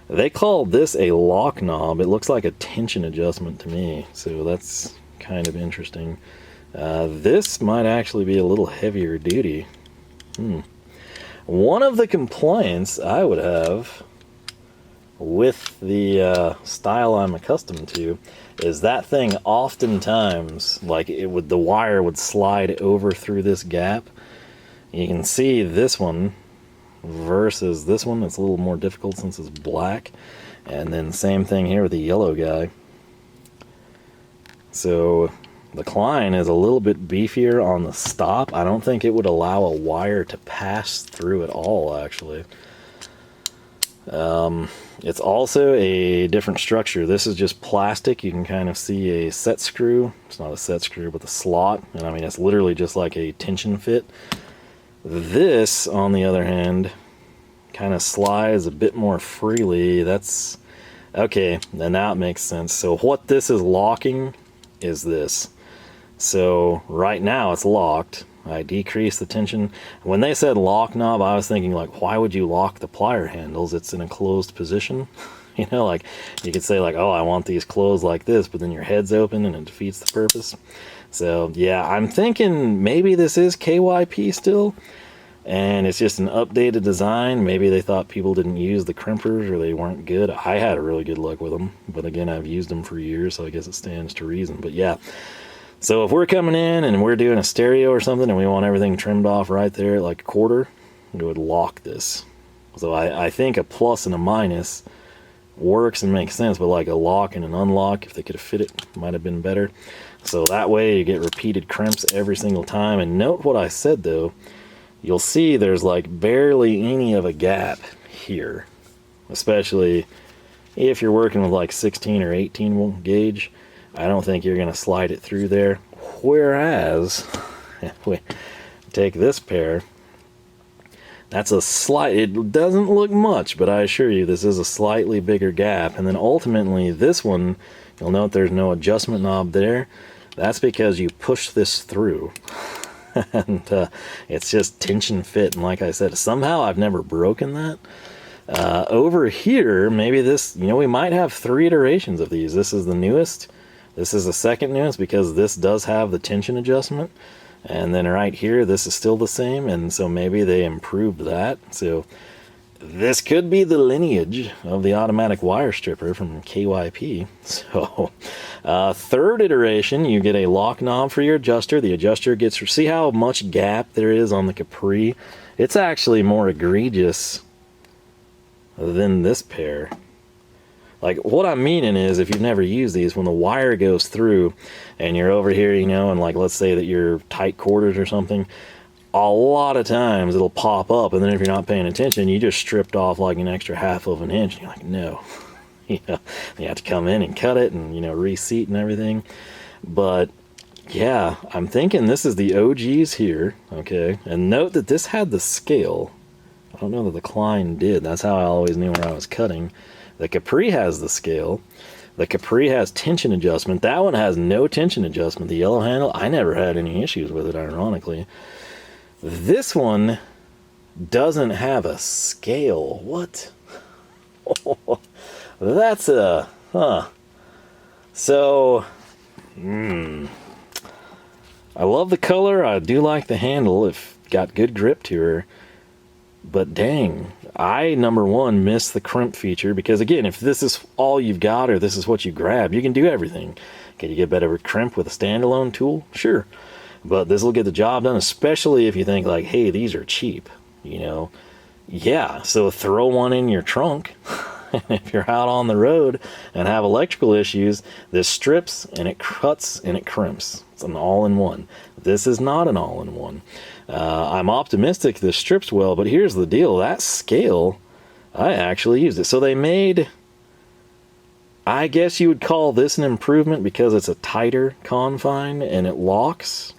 They call this a lock knob. It looks like a tension adjustment to me, so that's kind of interesting. This might actually be a little heavier duty. One of the complaints I would have with the style I'm accustomed to is that thing oftentimes, like the wire would slide over through this gap. You can see this one versus this one, it's a little more difficult since it's black. And then same thing here with the yellow guy. So the Klein is a little bit beefier on the stop. I don't think it would allow a wire to pass through at all, actually. It's also a different structure. This is just plastic. You can kind of see a set screw. It's not a set screw, but the slot. And I mean, it's literally just like a tension fit. This, on the other hand, kind of slides a bit more freely. That's okay. And now it makes sense. So what this is locking is this. So right now it's locked. I decrease the tension. When they said lock knob, I was thinking like, why would you lock the plier handles? It's in a closed position. You know, like you could say like, oh, I want these closed like this, but then your head's open and it defeats the purpose. So yeah, I'm thinking maybe this is KYP still, and it's just an updated design. Maybe they thought people didn't use the crimpers or they weren't good. I had really good luck with them, but again, I've used them for years, so I guess it stands to reason. But yeah. So if we're coming in and we're doing a stereo or something and we want everything trimmed off right there like a quarter, we would lock this. So I think a plus and a minus works and makes sense, but like a lock and an unlock, if they could have fit it, might have been better. So that way you get repeated crimps every single time. And note what I said though, you'll see there's like barely any of a gap here, especially if you're working with like 16 or 18 gauge. I don't think you're going to slide it through there. Whereas, if we take this pair, that's a slight, it doesn't look much, but I assure you this is a slightly bigger gap. And then ultimately this one, you'll note there's no adjustment knob there. That's because you push this through. And it's just tension fit. And like I said, somehow I've never broken that. Over here, maybe this, you know, we might have 3 iterations of these. This is the newest. This is the second newest because this does have the tension adjustment. And then right here, this is still the same. And so maybe they improved that. So this could be the lineage of the automatic wire stripper from KYP. So, third iteration, you get a lock knob for your adjuster. The adjuster gets, see how much gap there is on the Capri? It's actually more egregious than this pair. Like, what I'm meaning is, if you've never used these, when the wire goes through and you're over here, you know, and like, let's say that you're tight quarters or something, a lot of times it'll pop up, and then if you're not paying attention, you just stripped off like an extra half of an inch. And you're like, no. You know, you have to come in and cut it and, you know, reseat and everything. But yeah, I'm thinking this is the OGs here, okay? And note that this had the scale. I don't know that the Klein did. That's how I always knew where I was cutting. The Capri has the scale. The Capri has tension adjustment. That one has no tension adjustment. The yellow handle, I never had any issues with it, ironically. This one doesn't have a scale. What? That's a... Huh. So... I love the color. I do like the handle. It's got good grip to her. But dang, I, number one, miss the crimp feature. Because again, if this is all you've got or this is what you grab, you can do everything. Can you get better crimp with a standalone tool? Sure. But this will get the job done, especially if you think like, hey, these are cheap, you know. Yeah, so throw one in your trunk. If you're out on the road and have electrical issues, this strips and it cuts and it crimps. It's an all-in-one. This is not an all-in-one. I'm optimistic this strips well, but here's the deal. That scale, I actually used it. So they made... I guess you would call this an improvement because it's a tighter confine and it locks.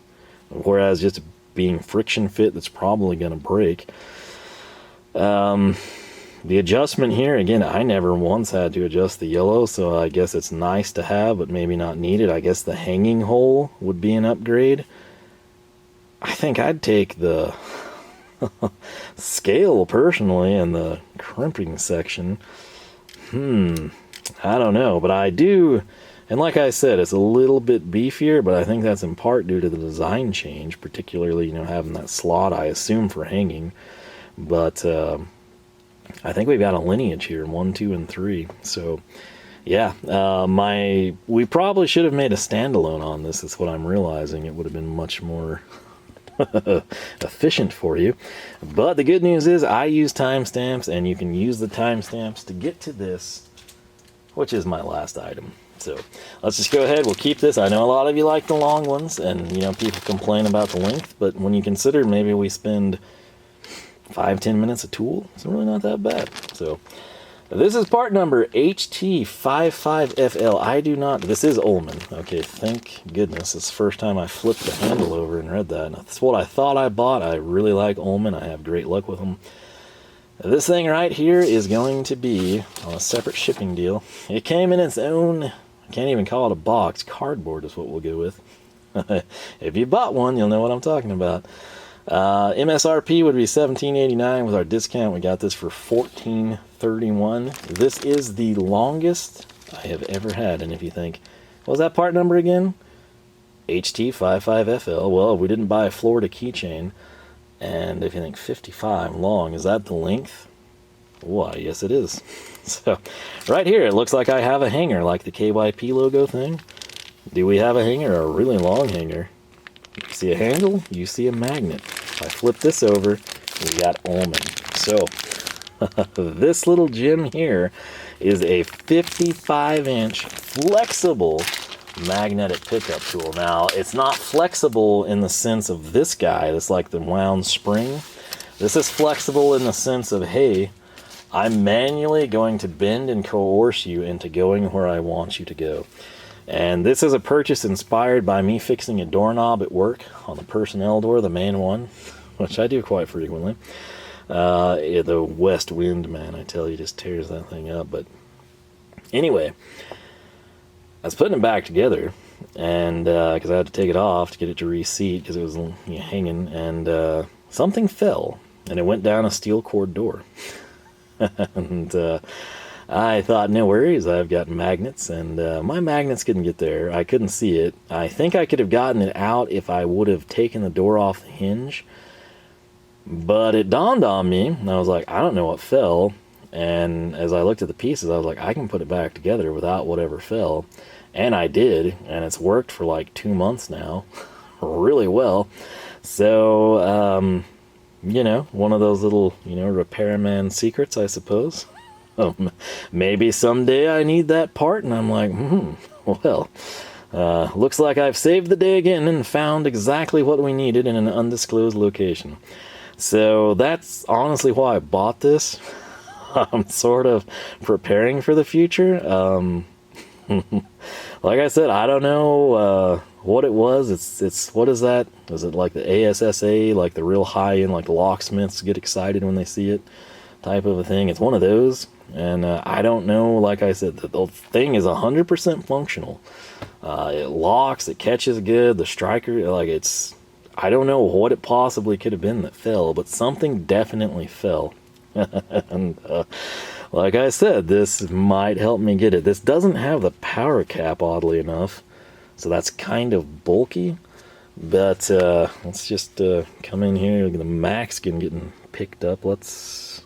Whereas just being friction fit, that's probably going to break. The adjustment here, again, I never once had to adjust the yellow, so I guess it's nice to have, but maybe not needed. I guess the hanging hole would be an upgrade. I think I'd take the scale, personally, and the crimping section. I don't know, but I do... And like I said, it's a little bit beefier, but I think that's in part due to the design change, particularly, you know, having that slot, I assume, for hanging. But I think we've got a lineage here, 1, 2, and 3. So, yeah, we probably should have made a standalone on this. That's what I'm realizing. It would have been much more efficient for you. But the good news is I use timestamps, and you can use the timestamps to get to this, which is my last item. So let's just go ahead. We'll keep this. I know a lot of you like the long ones, and you know people complain about the length, but when you consider maybe we spend 5-10 minutes a tool, it's really not that bad. So this is part number HT55FL. I do not... This is Ullman. Okay, thank goodness. It's the first time I flipped the handle over and read that. That's what I thought I bought. I really like Ullman. I have great luck with them. This thing right here is going to be on a separate shipping deal. It came in its own... I can't even call it a box. Cardboard is what we'll go with. If you bought one, you'll know what I'm talking about. MSRP would be $17.89. With our discount, we got this for $14.31. This is the longest I have ever had. And if you think, what was that part number again? HT55FL. Well, we didn't buy a Florida keychain. And if you think 55 long, is that the length? Why, yes it is. So, right here, it looks like I have a hanger, like the KYP logo thing. Do we have a hanger? A really long hanger. You see a handle? You see a magnet. If I flip this over, we got Ullman. So, this little gem here is a 55-inch flexible magnetic pickup tool. Now, it's not flexible in the sense of this guy, that's like the wound spring. This is flexible in the sense of, hey, I'm manually going to bend and coerce you into going where I want you to go. And this is a purchase inspired by me fixing a doorknob at work on the personnel door, the main one, which I do quite frequently. The west wind, man, I tell you, just tears that thing up. But anyway, I was putting it back together, and because I had to take it off to get it to reseat because it was hanging, and something fell, and it went down a steel cord door. And I thought, no worries, I've got magnets, and my magnets couldn't get there. I couldn't see it. I think I could have gotten it out if I would have taken the door off the hinge. But it dawned on me, and I was like, I don't know what fell. And as I looked at the pieces, I was like, I can put it back together without whatever fell. And I did, and it's worked for like 2 months now, really well. So, you know, one of those little, you know, repairman secrets, I suppose. Maybe someday I need that part, and I'm like, well, looks like I've saved the day again and found exactly what we needed in an undisclosed location. So that's honestly why I bought this. I'm sort of preparing for the future. Like I said, I don't know what it was. It's what is that? Is it like the ASSA, like the real high end, like locksmiths get excited when they see it type of a thing? It's one of those, and I don't know. Like I said, the thing is 100% functional. It locks, it catches good. The striker, like it's, I don't know what it possibly could have been that fell, but something definitely fell. And like I said, this might help me get it. This doesn't have the power cap, oddly enough, so that's kind of bulky. But let's just come in here. Look at the Mac skin getting picked up. Let's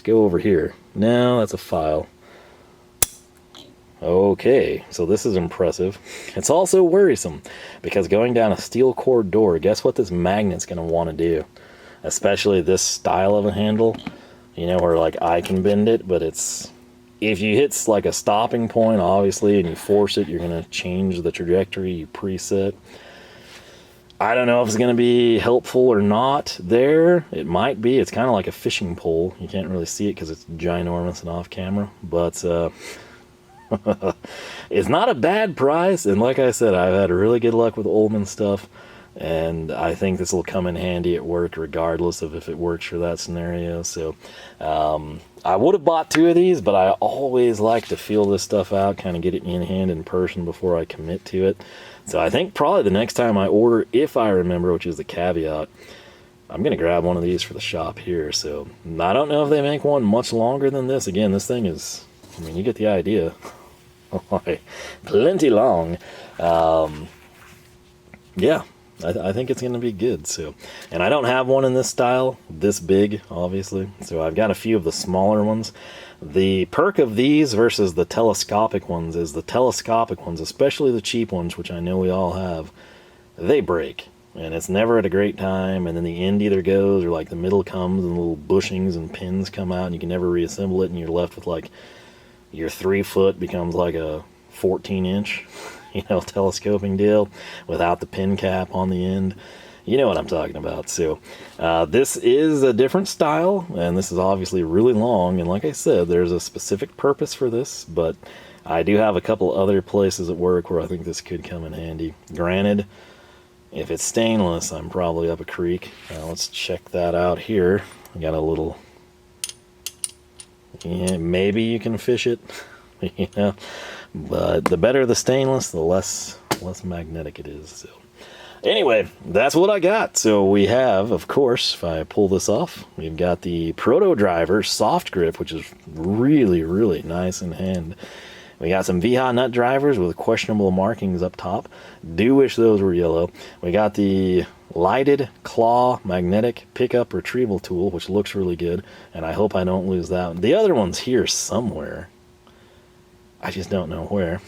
go over here. No, that's a file. Okay, so this is impressive. It's also worrisome, because going down a steel cord door, guess what this magnet's going to want to do? Especially this style of a handle, you know, where like I can bend it, but it's, if you hit like a stopping point, obviously, and you force it, you're going to change the trajectory you preset. I don't know if it's going to be helpful or not there. It might be. It's kind of like a fishing pole. You can't really see it because it's ginormous and off camera, but it's not a bad price, and like I said, I've had really good luck with Ullman stuff, and I think this will come in handy at work regardless of if it works for that scenario. So I would have bought 2 of these, but I always like to feel this stuff out, kind of get it in hand in person before I commit to it. So I think probably the next time I order, if I remember, which is the caveat, I'm going to grab one of these for the shop here. So I don't know if they make one much longer than this. Again, this thing is, I mean, you get the idea. Plenty long. Yeah, I think it's going to be good. So, and I don't have one in this style, this big, obviously. So I've got a few of the smaller ones. The perk of these versus the telescopic ones is the telescopic ones, especially the cheap ones, which I know we all have, they break. And it's never at a great time, and then the end either goes or like the middle comes and little bushings and pins come out and you can never reassemble it, and you're left with like your 3 foot becomes like a 14-inch, you know, telescoping deal without the pin cap on the end. You know what I'm talking about. So this is a different style, and this is obviously really long, and like I said, there's a specific purpose for this, but I do have a couple other places at work where I think this could come in handy. Granted, if it's stainless, I'm probably up a creek. Let's check that out here. I got a little, yeah, maybe you can fish it, you know, but the better the stainless, the less magnetic it is. So anyway, that's what I got. So we have, of course, if I pull this off, we've got the Proto driver soft grip, which is really, really nice in hand. We got some Wiha nut drivers with questionable markings up top. Do wish those were yellow. We got the lighted claw magnetic pickup retrieval tool, which looks really good, and I hope I don't lose that one. The other one's here somewhere. I just don't know where.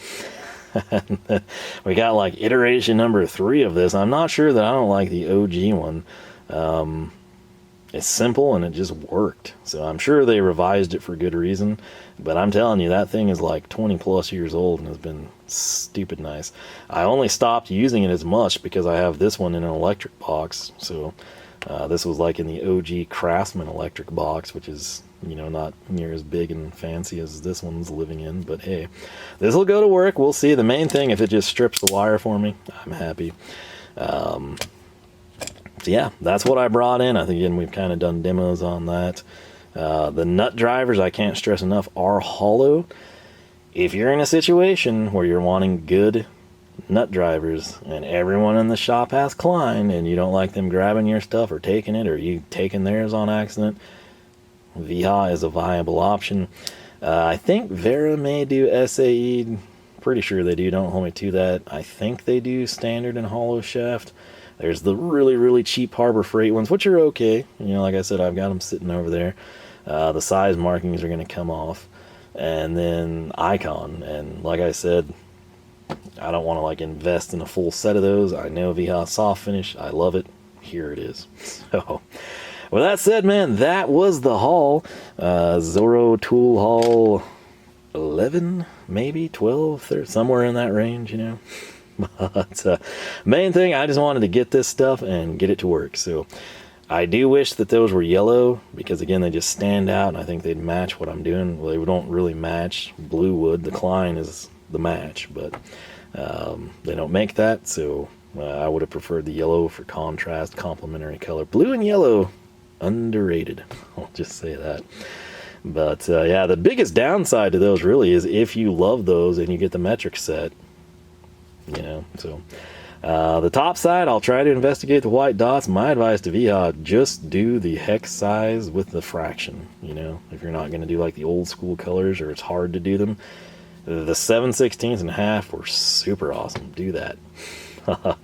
We got like iteration number 3 of this. I'm not sure that I don't like the OG one. It's simple and it just worked. So I'm sure they revised it for good reason. But I'm telling you, that thing is like 20 plus years old and has been stupid nice. I only stopped using it as much because I have this one in an electric box. So this was like in the OG Craftsman electric box, which is, you know, not near as big and fancy as this one's living in. But hey, this will go to work. We'll see. The main thing, if it just strips the wire for me, I'm happy. So yeah, that's what I brought in. I think, again, we've kind of done demos on that. The nut drivers, I can't stress enough, are hollow. If you're in a situation where you're wanting good nut drivers and everyone in the shop has Klein and you don't like them grabbing your stuff or taking it, or you taking theirs on accident, Wiha is a viable option. I think Vera may do SAE. Pretty sure they do. Don't hold me to that. I think they do standard and hollow shaft. There's the really, really cheap Harbor Freight ones, which are okay. You know, like I said, I've got them sitting over there. The size markings are going to come off. And then Icon. And like I said, I don't want to like invest in a full set of those. I know Wiha soft finish. I love it. Here it is. So, with that said, man, that was the haul. Zoro tool haul 11, maybe 12, 13, somewhere in that range, you know. But main thing, I just wanted to get this stuff and get it to work. So I do wish that those were yellow, because again, they just stand out, and I think they'd match what I'm doing. Well, they don't really match blue wood. The Klein is the match, but they don't make that, so I would have preferred the yellow for contrast, complementary color. Blue and yellow, underrated. I'll just say that. But yeah, the biggest downside to those really is if you love those and you get the metric set, you know. So the top side, I'll try to investigate the white dots. My advice to Wiha, just do the hex size with the fraction, you know, if you're not going to do like the old school colors or it's hard to do them. The 7/16 and a half were super awesome. Do that.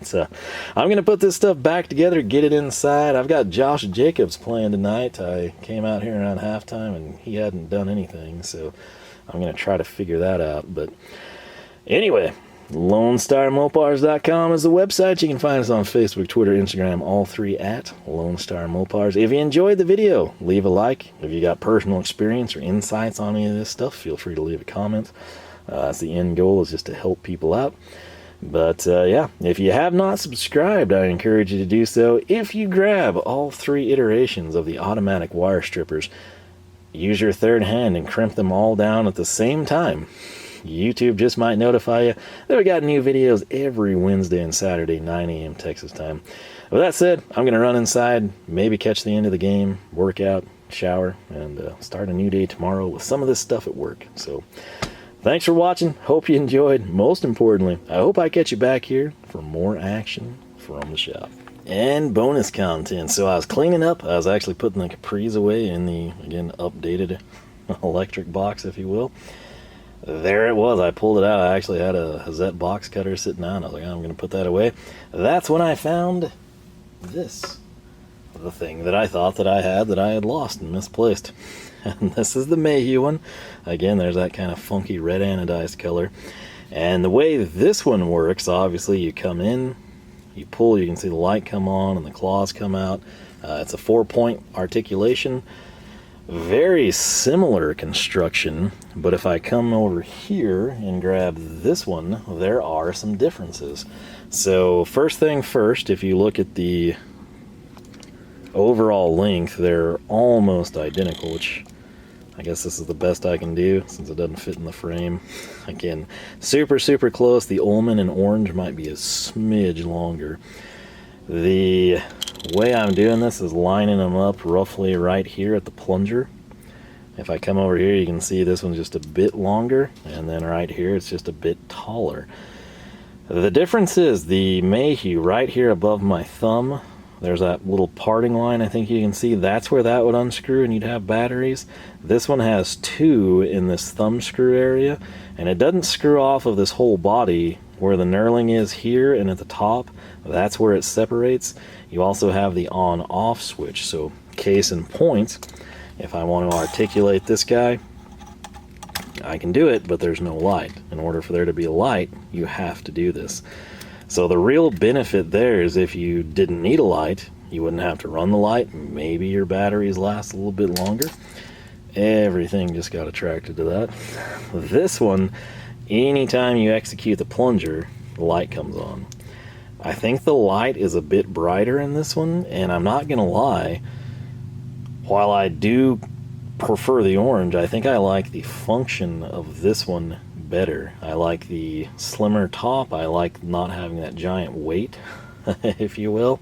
So I'm going to put this stuff back together, get it inside. I've got Josh Jacobs playing tonight. I came out here around halftime and he hadn't done anything, so I'm going to try to figure that out. But anyway, LoneStarMopars.com is the website. You can find us on Facebook, Twitter, Instagram, all three at Lone Star Mopars. If you enjoyed the video, leave a like. If you got personal experience or insights on any of this stuff, feel free to leave a comment. That's the end goal, is just to help people out. But yeah, if you have not subscribed, I encourage you to do so. If you grab all three iterations of the automatic wire strippers, use your third hand and crimp them all down at the same time, YouTube just might notify you that we got new videos every Wednesday and Saturday, 9 a.m. Texas time. With that said, I'm going to run inside, maybe catch the end of the game, work out, shower, and start a new day tomorrow with some of this stuff at work. So thanks for watching. Hope you enjoyed. Most importantly, I hope I catch you back here for more action from the shop. And bonus content. So I was cleaning up. I was actually putting the capris away in the, again, updated electric box, if you will. There it was. I pulled it out. I actually had a Hazette box cutter sitting down. I was like, I'm going to put that away. That's when I found this. The thing that I thought that I had lost and misplaced. And this is the Mayhew one. Again, there's that kind of funky red anodized color. And the way this one works, obviously you come in, you pull, you can see the light come on and the claws come out. It's a 4-point articulation. Very similar construction, but if I come over here and grab this one, there are some differences. So first thing first, if you look at the overall length, they're almost identical, which I guess this is the best I can do since it doesn't fit in the frame. Again, super, super close. The Ullman in orange might be a smidge longer. The way I'm doing this is lining them up roughly right here at the plunger. If I come over here, you can see this one's just a bit longer, and then right here it's just a bit taller. The difference is the Mayhew right here above my thumb, there's that little parting line I think you can see. That's where that would unscrew and you'd have batteries. This one has two in this thumb screw area, and it doesn't screw off of this whole body where the knurling is here and at the top. That's where it separates. You also have the on-off switch. So case in point, if I want to articulate this guy, I can do it, but there's no light. In order for there to be a light, you have to do this. So the real benefit there is if you didn't need a light, you wouldn't have to run the light. Maybe your batteries last a little bit longer. Everything just got attracted to that. This one, anytime you execute the plunger, the light comes on. I think the light is a bit brighter in this one, and I'm not gonna lie, while I do prefer the orange, I think I like the function of this one better. I like the slimmer top. I like not having that giant weight, if you will.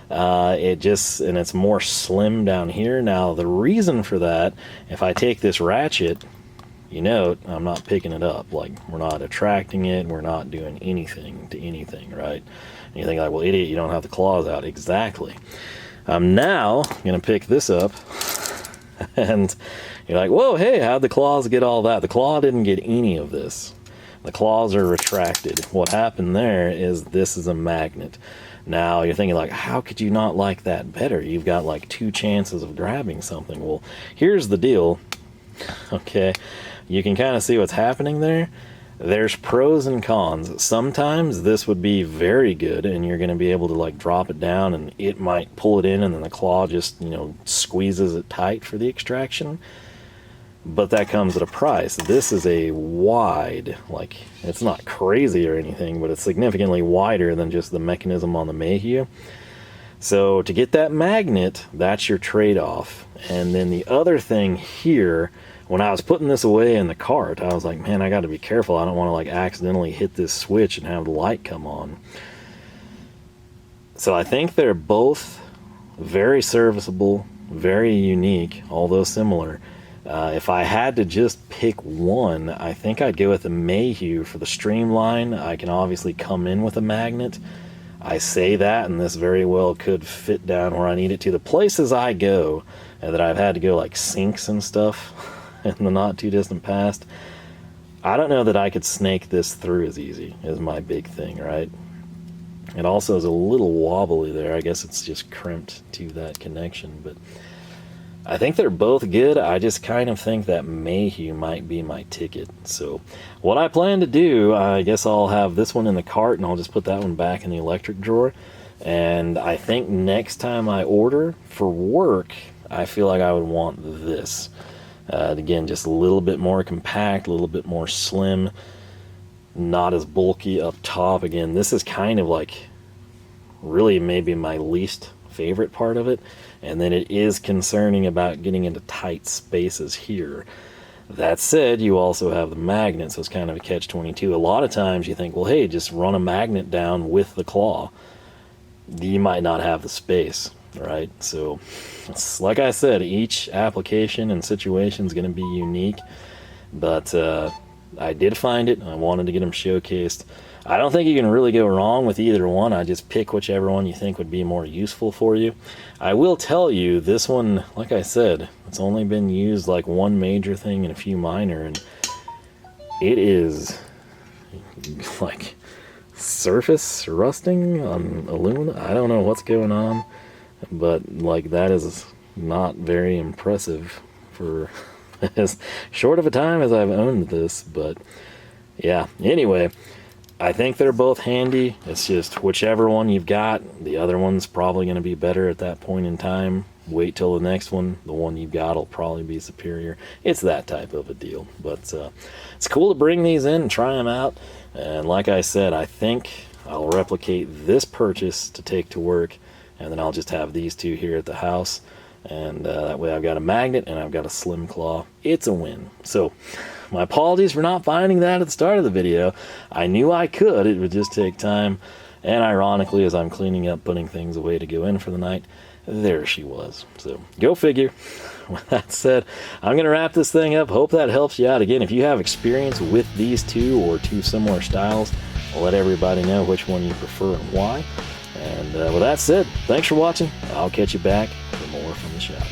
And it's more slim down here. Now the reason for that, if I take this ratchet, you note I'm not picking it up. Like, we're not attracting it, we're not doing anything to anything, right? And you think like, well, idiot, you don't have the claws out. Exactly. I'm now gonna pick this up and you're like, whoa, hey, how'd the claws get all that? The claw didn't get any of this. The claws are retracted. What happened there is this is a magnet. Now you're thinking like, how could you not like that better? You've got like 2 chances of grabbing something. Well, here's the deal. Okay, you can kind of see what's happening there. There's pros and cons. Sometimes this would be very good and you're going to be able to like drop it down and it might pull it in and then the claw just, you know, squeezes it tight for the extraction. But that comes at a price. This is a wide, like, it's not crazy or anything, but it's significantly wider than just the mechanism on the Mayhew. So to get that magnet, that's your trade-off. And then the other thing here, when I was putting this away in the cart, I was like, man, I got to be careful. I don't want to like accidentally hit this switch and have the light come on. So I think they're both very serviceable, very unique, although similar. If I had to just pick one, I think I'd go with the Mayhew for the streamline. I can obviously come in with a magnet. I say that, and this very well could fit down where I need it to. The places I go, that I've had to go like sinks and stuff in the not too distant past, I don't know that I could snake this through as easy, is my big thing, right? It also is a little wobbly there. I guess it's just crimped to that connection, but I think they're both good. I just kind of think that Mayhew might be my ticket. So what I plan to do, I guess I'll have this one in the cart and I'll just put that one back in the electric drawer. And I think next time I order for work, I feel like I would want this. Again, just a little bit more compact, a little bit more slim, not as bulky up top. Again, this is kind of like really maybe my least favorite part of it. And then it is concerning about getting into tight spaces here. That said, you also have the magnet, so it's kind of a catch-22. A lot of times you think, well, hey, just run a magnet down with the claw. You might not have the space, right? So, it's, like I said, each application and situation is going to be unique. But I did find it. I wanted to get them showcased. I don't think you can really go wrong with either one. I just pick whichever one you think would be more useful for you. I will tell you, this one, like I said, it's only been used like one major thing and a few minor, and it is like surface rusting on aluminum. I don't know what's going on, but like that is not very impressive for as short of a time as I've owned this. But yeah, anyway, I think they're both handy. It's just whichever one you've got, the other one's probably going to be better at that point in time. Wait till the next one. The one you've got will probably be superior. It's that type of a deal. But it's cool to bring these in and try them out. And like I said, I think I'll replicate this purchase to take to work. And then I'll just have these two here at the house. And that way I've got a magnet and I've got a slim claw. It's a win. So my apologies for not finding that at the start of the video. I knew I could. It would just take time. And ironically, as I'm cleaning up, putting things away to go in for the night, there she was. So go figure. With that said, I'm going to wrap this thing up. Hope that helps you out. Again, if you have experience with these two or two similar styles, I'll let everybody know which one you prefer and why. And with that said, thanks for watching. I'll catch you back for more from the shop.